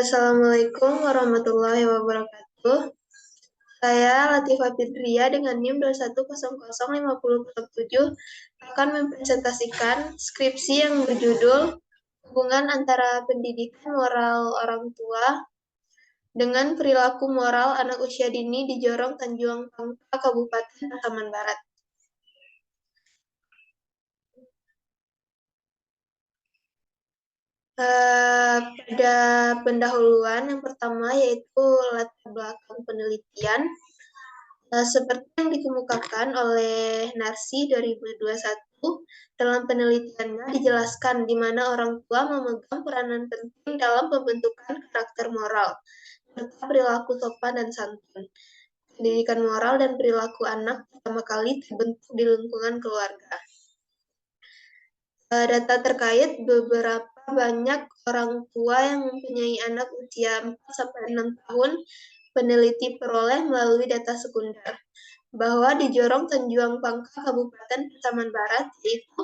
Assalamualaikum warahmatullahi wabarakatuh. Saya Latifah Fitria dengan NIM 21005007 akan mempresentasikan skripsi yang berjudul Hubungan antara pendidikan moral orang tua dengan perilaku moral anak usia dini di Jorong Tanjung Pangka, Kabupaten Pasaman Barat. Pada pendahuluan yang pertama yaitu latar belakang penelitian. Seperti yang dikemukakan oleh Narsi 2021, dalam penelitiannya dijelaskan di mana orang tua memegang peranan penting dalam pembentukan karakter moral, serta perilaku sopan dan santun. Pendidikan moral dan perilaku anak pertama kali terbentuk di lingkungan keluarga. Data terkait beberapa banyak orang tua yang mempunyai anak usia 4-6 tahun peneliti peroleh melalui data sekunder bahwa di Jorong Tanjung Pangka, Kabupaten Pasaman Barat, yaitu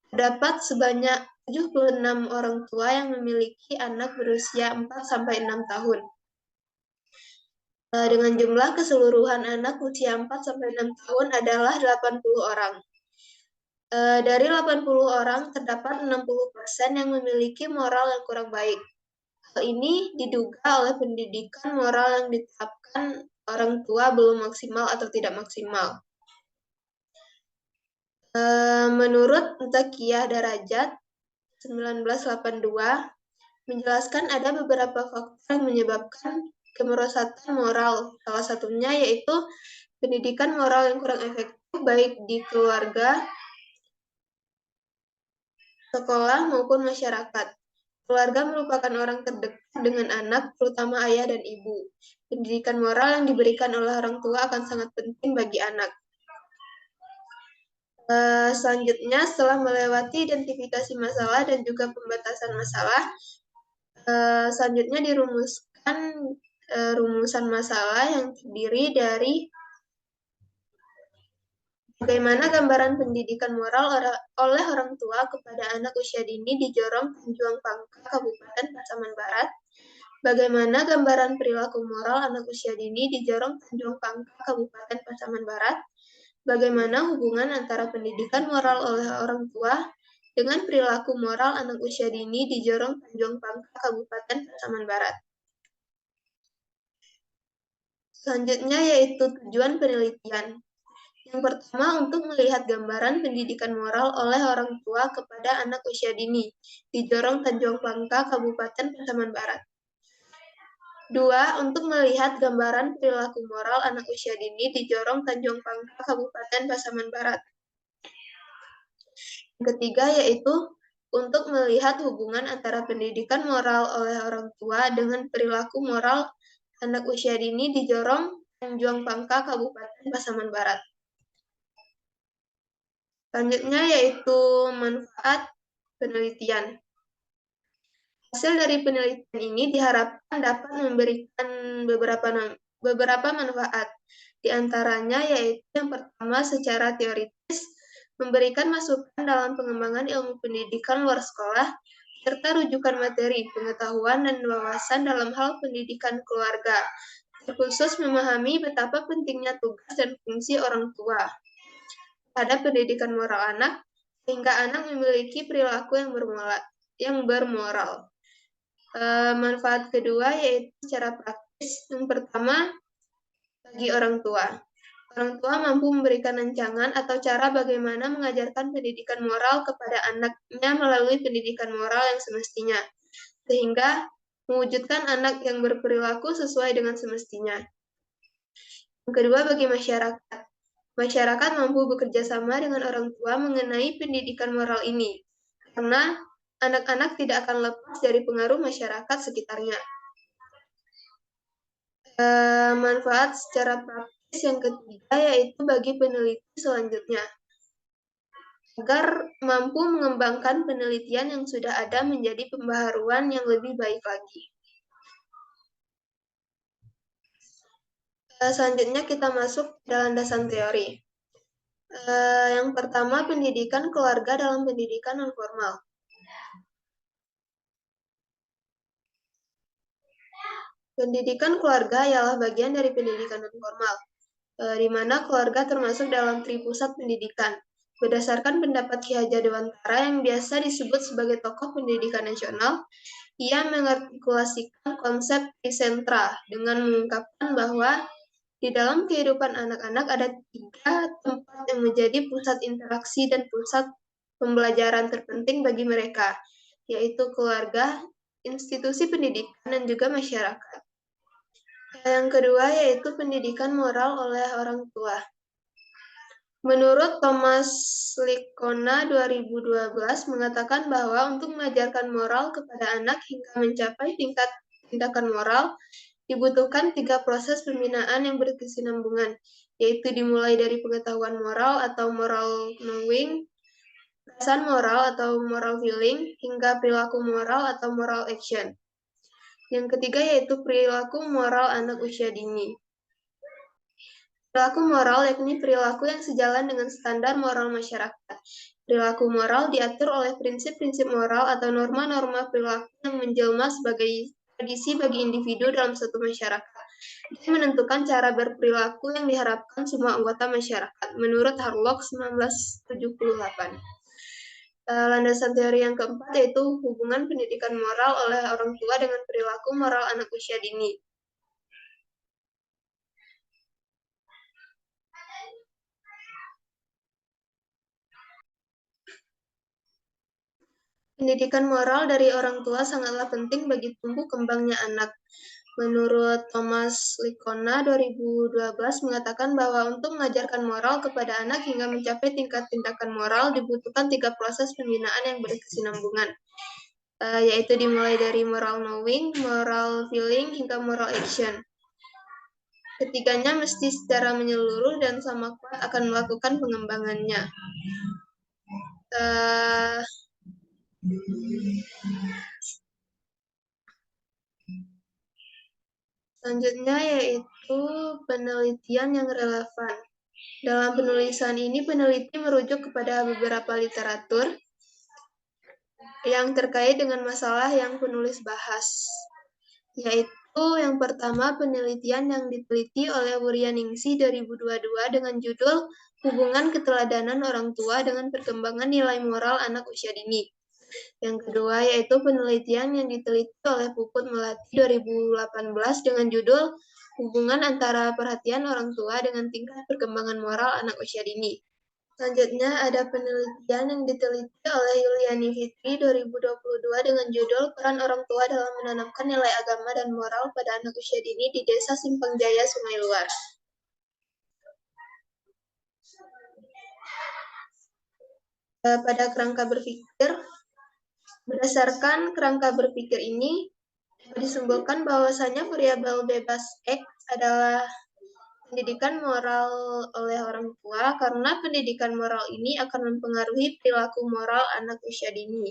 terdapat sebanyak 76 orang tua yang memiliki anak berusia 4-6 tahun. Dengan jumlah keseluruhan anak usia 4-6 tahun adalah 80 orang. Dari 80 orang, terdapat 60% yang memiliki moral yang kurang baik. Hal ini diduga oleh pendidikan moral yang diterapkan orang tua belum maksimal atau tidak maksimal. Menurut Zakiyah Darajat 1982 menjelaskan ada beberapa faktor yang menyebabkan kemerosotan moral. Salah satunya yaitu pendidikan moral yang kurang efektif baik di keluarga, sekolah maupun masyarakat. Keluarga merupakan orang terdekat dengan anak, terutama ayah dan ibu. Pendidikan moral yang diberikan oleh orang tua akan sangat penting bagi anak. Selanjutnya, setelah melewati identifikasi masalah dan juga pembatasan masalah, selanjutnya dirumuskan rumusan masalah yang terdiri dari bagaimana gambaran pendidikan moral oleh orang tua kepada anak usia dini di Jorong Tanjung Pangka, Kabupaten Pasaman Barat. Bagaimana gambaran perilaku moral anak usia dini di Jorong Tanjung Pangka, Kabupaten Pasaman Barat. Bagaimana hubungan antara pendidikan moral oleh orang tua dengan perilaku moral anak usia dini di Jorong Tanjung Pangka, Kabupaten Pasaman Barat. Selanjutnya yaitu tujuan penelitian. Yang pertama, untuk melihat gambaran pendidikan moral oleh orang tua kepada anak usia dini di Jorong Tanjung Pangka, Kabupaten Pasaman Barat. 2. Untuk melihat gambaran perilaku moral anak usia dini di Jorong Tanjung Pangka, Kabupaten Pasaman Barat. Yang ketiga yaitu untuk melihat hubungan antara pendidikan moral oleh orang tua dengan perilaku moral anak usia dini di Jorong Tanjung Pangka, Kabupaten Pasaman Barat. Selanjutnya yaitu manfaat penelitian. Hasil dari penelitian ini diharapkan dapat memberikan beberapa manfaat. Di antaranya yaitu yang pertama secara teoritis, memberikan masukan dalam pengembangan ilmu pendidikan luar sekolah, serta rujukan materi, pengetahuan, dan wawasan dalam hal pendidikan keluarga, terkhusus memahami betapa pentingnya tugas dan fungsi orang tua pada pendidikan moral anak, sehingga anak memiliki perilaku yang bermoral. Manfaat kedua yaitu secara praktis. Yang pertama, bagi orang tua. Orang tua mampu memberikan rancangan atau cara bagaimana mengajarkan pendidikan moral kepada anaknya melalui pendidikan moral yang semestinya, sehingga mewujudkan anak yang berperilaku sesuai dengan semestinya. Yang kedua, bagi masyarakat. Masyarakat mampu bekerja sama dengan orang tua mengenai pendidikan moral ini, karena anak-anak tidak akan lepas dari pengaruh masyarakat sekitarnya. Manfaat secara praktis yang ketiga yaitu bagi peneliti selanjutnya, agar mampu mengembangkan penelitian yang sudah ada menjadi pembaharuan yang lebih baik lagi. Selanjutnya kita masuk ke landasan teori. Yang pertama, pendidikan keluarga dalam pendidikan non-formal. Pendidikan keluarga ialah bagian dari pendidikan non-formal, di mana keluarga termasuk dalam tripusat pendidikan. Berdasarkan pendapat Ki Hajar Dewantara yang biasa disebut sebagai tokoh pendidikan nasional, ia mengartikulasikan konsep trisentra dengan mengungkapkan bahwa di dalam kehidupan anak-anak ada 3 tempat yang menjadi pusat interaksi dan pusat pembelajaran terpenting bagi mereka, yaitu keluarga, institusi pendidikan, dan juga masyarakat. Yang kedua yaitu pendidikan moral oleh orang tua. Menurut Thomas Lickona 2012 mengatakan bahwa untuk mengajarkan moral kepada anak hingga mencapai tingkat tindakan moral, dibutuhkan 3 proses pembinaan yang berkesinambungan, yaitu dimulai dari pengetahuan moral atau moral knowing, perasaan moral atau moral feeling, hingga perilaku moral atau moral action. Yang ketiga yaitu perilaku moral anak usia dini. Perilaku moral yakni perilaku yang sejalan dengan standar moral masyarakat. Perilaku moral diatur oleh prinsip-prinsip moral atau norma-norma perilaku yang menjelma sebagai tradisi bagi individu dalam suatu masyarakat dan menentukan cara berperilaku yang diharapkan semua anggota masyarakat, menurut Harlock 1978. Landasan teori yang keempat yaitu hubungan pendidikan moral oleh orang tua dengan perilaku moral anak usia dini. Pendidikan moral dari orang tua sangatlah penting bagi tumbuh kembangnya anak. Menurut Thomas Lickona 2012 mengatakan bahwa untuk mengajarkan moral kepada anak hingga mencapai tingkat tindakan moral dibutuhkan 3 proses pembinaan yang berkesinambungan, yaitu dimulai dari moral knowing, moral feeling, hingga moral action. Ketiganya mesti secara menyeluruh dan sama kuat akan melakukan pengembangannya. Selanjutnya yaitu penelitian yang relevan. Dalam penulisan ini, peneliti merujuk kepada beberapa literatur yang terkait dengan masalah yang penulis bahas, yaitu yang pertama penelitian yang diteliti oleh Wuryaningsih 2022 dengan judul Hubungan Keteladanan Orang Tua dengan Perkembangan Nilai Moral Anak Usia Dini. Yang kedua yaitu penelitian yang diteliti oleh Puput Melati 2018 dengan judul Hubungan Antara Perhatian Orang Tua dengan Tingkat Perkembangan Moral Anak Usia Dini. Selanjutnya ada penelitian yang diteliti oleh Yuliani Fitri 2022 dengan judul Peran Orang Tua dalam Menanamkan Nilai Agama dan Moral pada Anak Usia Dini di Desa Simpang Jaya, Sungai Luar. Pada kerangka berpikir, berdasarkan kerangka berpikir ini, disimpulkan bahwasanya variabel bebas X adalah pendidikan moral oleh orang tua karena pendidikan moral ini akan mempengaruhi perilaku moral anak usia dini.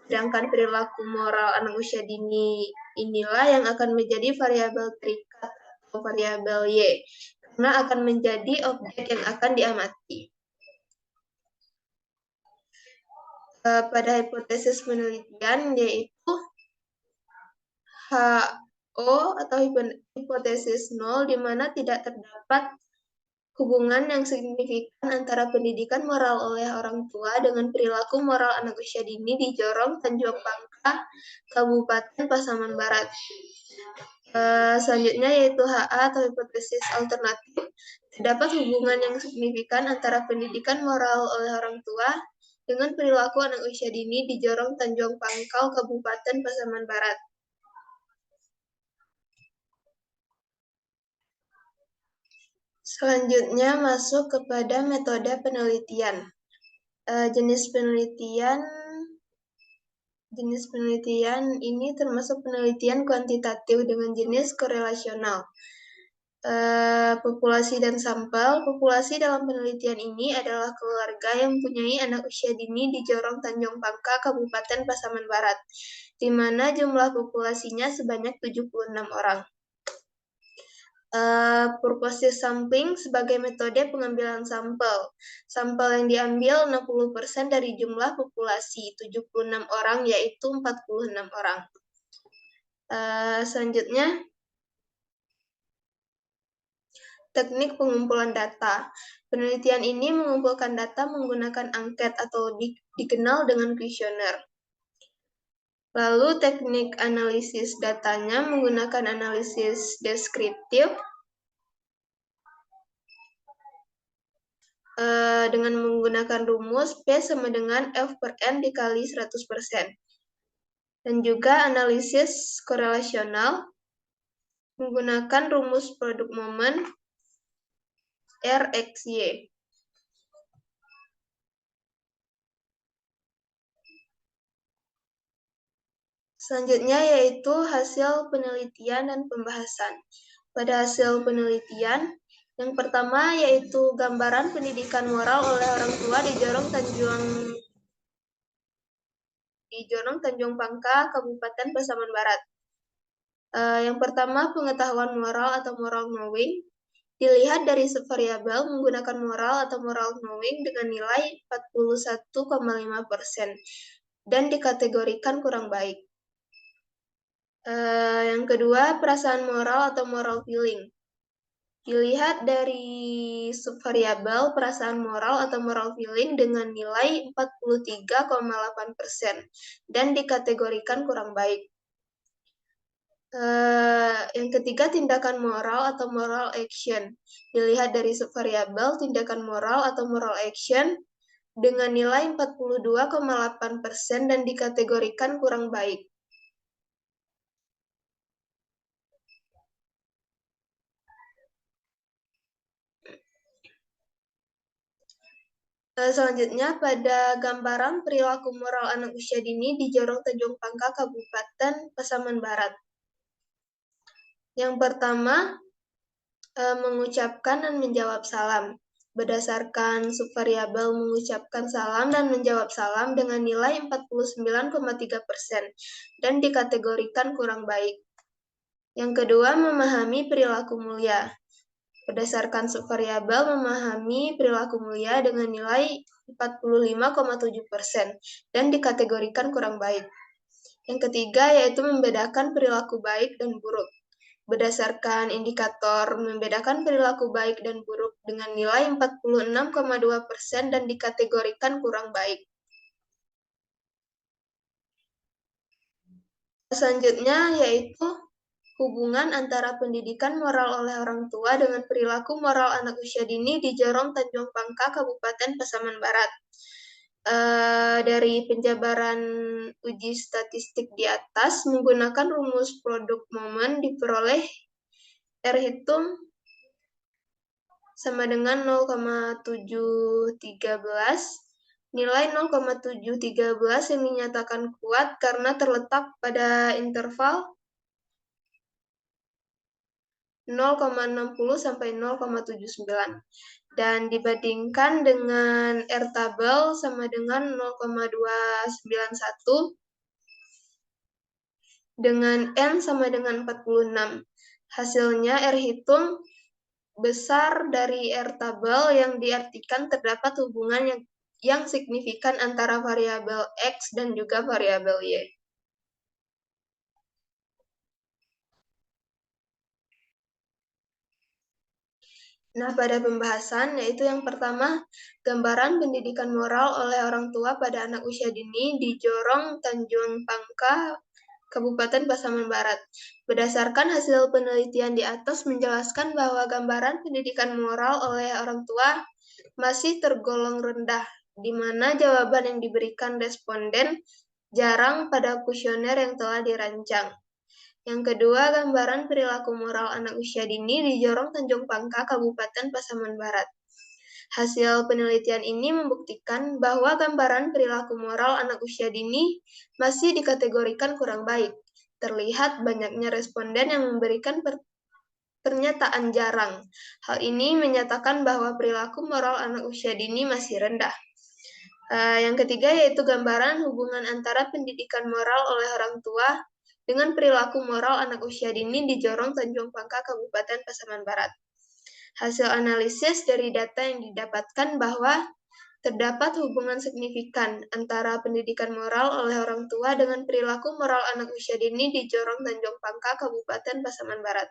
Sedangkan perilaku moral anak usia dini inilah yang akan menjadi variabel terikat atau variabel Y karena akan menjadi objek yang akan diamati. Pada hipotesis penelitian yaitu HO atau hipotesis nol, di mana tidak terdapat hubungan yang signifikan antara pendidikan moral oleh orang tua dengan perilaku moral anak usia dini di Jorong, Tanjung Pangka, Kabupaten Pasaman Barat. Selanjutnya yaitu HA atau hipotesis alternatif. Terdapat hubungan yang signifikan antara pendidikan moral oleh orang tua dengan perilaku anak usia dini di Jorong, Tanjung Pangkal, Kabupaten Pasaman Barat. Selanjutnya masuk kepada metode penelitian. Jenis penelitian ini termasuk penelitian kuantitatif dengan jenis korelasional. Populasi dan sampel. Populasi dalam penelitian ini adalah keluarga yang mempunyai anak usia dini di Jorong Tanjung Pangka, Kabupaten Pasaman Barat, di mana jumlah populasinya sebanyak 76 orang. Purposive sampling sebagai metode pengambilan sampel. Sampel yang diambil 60% dari jumlah populasi, 76 orang, yaitu 46 orang. Selanjutnya, Teknik pengumpulan data. Penelitian ini mengumpulkan data menggunakan angket atau dikenal dengan kuesioner. Lalu teknik analisis datanya menggunakan analisis deskriptif dengan menggunakan rumus P sama dengan F per N dikali 100%. Dan juga analisis korelasional menggunakan rumus produk momen RXY. Selanjutnya yaitu hasil penelitian dan pembahasan. Pada hasil penelitian, yang pertama yaitu gambaran pendidikan moral oleh orang tua di Jorong Tanjung Pangka, Kabupaten Pasaman Barat. Yang pertama, pengetahuan moral atau moral knowing dilihat dari subvariabel menggunakan moral atau moral knowing dengan nilai 41,5% dan dikategorikan kurang baik. Yang kedua, perasaan moral atau moral feeling. Dilihat dari subvariabel perasaan moral atau moral feeling dengan nilai 43,8% dan dikategorikan kurang baik. Yang ketiga, tindakan moral atau moral action. Dilihat dari subvariabel tindakan moral atau moral action dengan nilai 42,8% dan dikategorikan kurang baik. Selanjutnya, pada gambaran perilaku moral anak usia dini di Jorong Tanjung Pangka, Kabupaten Pasaman Barat. Yang pertama, mengucapkan dan menjawab salam. Berdasarkan subvariabel mengucapkan salam dan menjawab salam dengan nilai 49,3% dan dikategorikan kurang baik. Yang kedua, memahami perilaku mulia. Berdasarkan subvariabel memahami perilaku mulia dengan nilai 45,7% dan dikategorikan kurang baik. Yang ketiga yaitu membedakan perilaku baik dan buruk. Berdasarkan indikator membedakan perilaku baik dan buruk dengan nilai 46,2% dan dikategorikan kurang baik. Selanjutnya yaitu hubungan antara pendidikan moral oleh orang tua dengan perilaku moral anak usia dini di Jorong Tanjung Pangka, Kabupaten Pasaman Barat. Dari penjabaran uji statistik di atas menggunakan rumus produk momen diperoleh R hitung sama dengan 0,713, nilai 0,713 yang dinyatakan kuat karena terletak pada interval 0,60 sampai 0,79 dan dibandingkan dengan R tabel sama dengan 0,291 dengan N sama dengan 46. Hasilnya R hitung besar dari R tabel yang diartikan terdapat hubungan yang signifikan antara variabel X dan juga variabel Y. Nah, pada pembahasan yaitu yang pertama, gambaran pendidikan moral oleh orang tua pada anak usia dini di Jorong Tanjung Pangka, Kabupaten Pasaman Barat. Berdasarkan hasil penelitian di atas menjelaskan bahwa gambaran pendidikan moral oleh orang tua masih tergolong rendah, di mana jawaban yang diberikan responden jarang pada kuesioner yang telah dirancang. Yang kedua, gambaran perilaku moral anak usia dini di Jorong Tanjung Pangka, Kabupaten Pasaman Barat. Hasil penelitian ini membuktikan bahwa gambaran perilaku moral anak usia dini masih dikategorikan kurang baik. Terlihat banyaknya responden yang memberikan pernyataan jarang. Hal ini menyatakan bahwa perilaku moral anak usia dini masih rendah. Yang ketiga yaitu gambaran hubungan antara pendidikan moral oleh orang tua dengan perilaku moral anak usia dini di Jorong Tanjung Pangka, Kabupaten Pasaman Barat. Hasil analisis dari data yang didapatkan bahwa terdapat hubungan signifikan antara pendidikan moral oleh orang tua dengan perilaku moral anak usia dini di Jorong Tanjung Pangka, Kabupaten Pasaman Barat.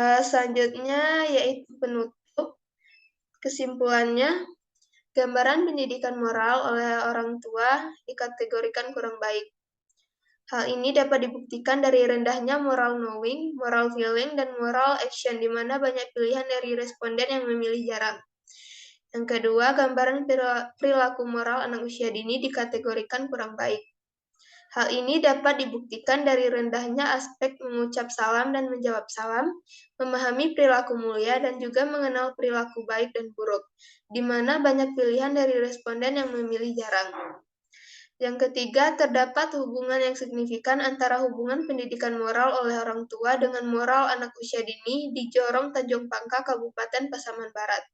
Selanjutnya yaitu penutup. Kesimpulannya, gambaran pendidikan moral oleh orang tua dikategorikan kurang baik. Hal ini dapat dibuktikan dari rendahnya moral knowing, moral feeling, dan moral action, di mana banyak pilihan dari responden yang memilih jarang. Yang kedua, gambaran perilaku moral anak usia dini dikategorikan kurang baik. Hal ini dapat dibuktikan dari rendahnya aspek mengucap salam dan menjawab salam, memahami perilaku mulia, dan juga mengenal perilaku baik dan buruk, di mana banyak pilihan dari responden yang memilih jarang. Yang ketiga, terdapat hubungan yang signifikan antara hubungan pendidikan moral oleh orang tua dengan moral anak usia dini di Jorong Tanjung Pangka, Kabupaten Pasaman Barat.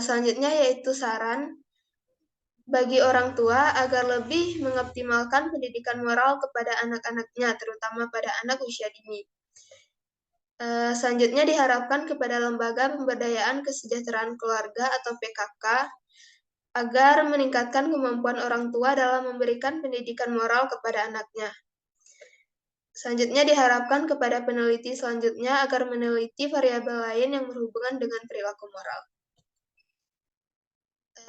Selanjutnya yaitu saran bagi orang tua agar lebih mengoptimalkan pendidikan moral kepada anak-anaknya, terutama pada anak usia dini. Selanjutnya diharapkan kepada Lembaga Pemberdayaan Kesejahteraan Keluarga atau PKK agar meningkatkan kemampuan orang tua dalam memberikan pendidikan moral kepada anaknya. Selanjutnya diharapkan kepada peneliti selanjutnya agar meneliti variabel lain yang berhubungan dengan perilaku moral.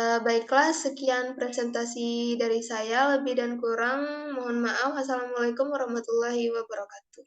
Baiklah, sekian presentasi dari saya. Lebih dan kurang, mohon maaf. Assalamualaikum warahmatullahi wabarakatuh.